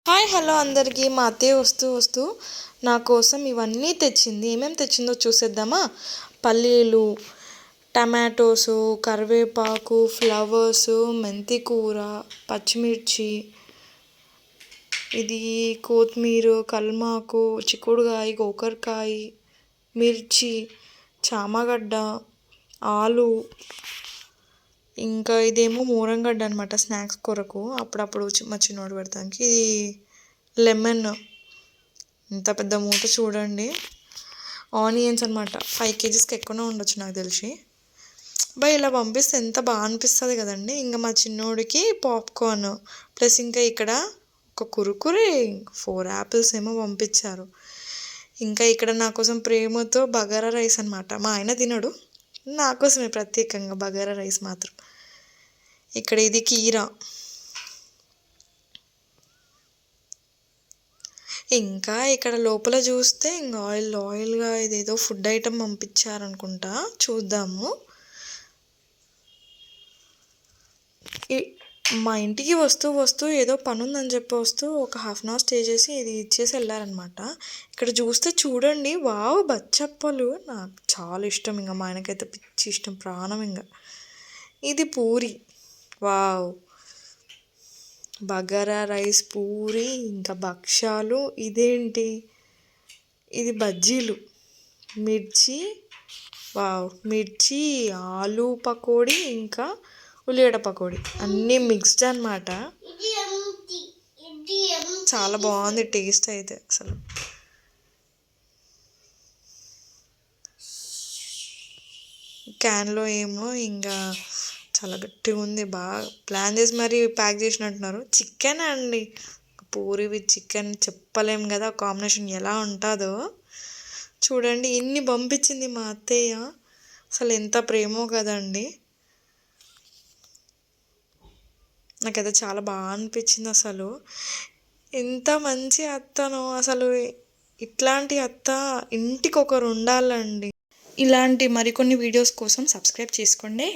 Hi hello అందరికీ. మా అత్తయ్య వస్తూ నా కోసం ఇవన్నీ తెచ్చింది. ఏమేమి తెచ్చిందో చూసేద్దామా? పల్లీలు, టమాటోసు, కరివేపాకు, ఫ్లవర్సు, మెంతి కూర, పచ్చిమిర్చి, ఇది కొత్తిమీర, కల్మాకు, చిక్కుడుకాయ, గోకరకాయ, మిర్చి, చామగడ్డ, ఆలు, ఇంకా ఇదేమో మూరంగడ్డ అనమాట స్నాక్స్ కొరకు, అప్పుడప్పుడు మా చిన్నోడు పెడతానికి. ఇది లెమన్, ఇంత పెద్ద మూట చూడండి. ఆనియన్స్ అనమాట, 5 కేజీస్కి ఎక్కువనే ఉండొచ్చు నాకు తెలిసి. ఇలా పంపిస్తే ఎంత బాగా అనిపిస్తుంది కదండి. ఇంకా మా చిన్నోడికి పాప్కార్న్, ప్లస్ ఇంకా ఇక్కడ ఒక కురుకురే, 4 యాపిల్స్ ఏమో పంపించారు. ఇంకా ఇక్కడ నా కోసం ప్రేమతో బగారా రైస్ అనమాట. మా ఆయన తినడు, నా కోసమే ప్రత్యేకంగా బగారా రైస్ మాత్రం. ఇక్కడ ఇది కీరా, ఇంకా ఇక్కడ లోపల చూస్తే ఇంకా ఆయిల్గా ఇదేదో ఫుడ్ ఐటమ్ పంపించారనుకుంటా, చూద్దాము. మా ఇంటికి వస్తూ ఏదో పని ఉందని చెప్పి ఒక 1/2 అవర్ స్టే చేసి ఇది ఇచ్చేసి వెళ్ళారనమాట. ఇక్కడ చూస్తే చూడండి, వావ్ బచ్చప్పలు నాకు చాలా ఇష్టం. ఇంకా మా ఆయనకైతే పిచ్చి ఇష్టం, ప్రాణం. ఇంకా ఇది పూరి, వావ్, బగారా రైస్, పూరి, ఇంకా భక్షాలు. ఇదేంటి, ఇది బజ్జీలు, మిర్చి, వావ్, మిర్చి, ఆలు పకోడీ, ఇంకా ఉల్లిగడ్డ పకోడీ, అన్నీ మిక్స్డ్ అనమాట. చాలా బాగుంది టేస్ట్ అయితే అసలు. క్యాన్లో ఏమో ఇంకా చాలా గట్టిగా ఉంది, బాగా ప్లాన్ చేసి మరీ ప్యాక్ చేసినట్టున్నారు. చికెన్ అండి, పూరి విత్ చికెన్, చెప్పలేం కదా కాంబినేషన్ ఎలా ఉంటుందో. చూడండి ఇన్ని పంపించింది మా అత్తయ్య, అసలు ఎంత ప్రేమో కదండి. నాకైతే చాలా బాగా అనిపించింది అసలు. ఎంత మంచి అత్తనో అసలు. ఇట్లాంటి అత్త ఇంటికి ఒకరు ఉండాలండి. ఇలాంటి మరికొన్ని వీడియోస్ కోసం సబ్స్క్రైబ్ చేసుకోండి.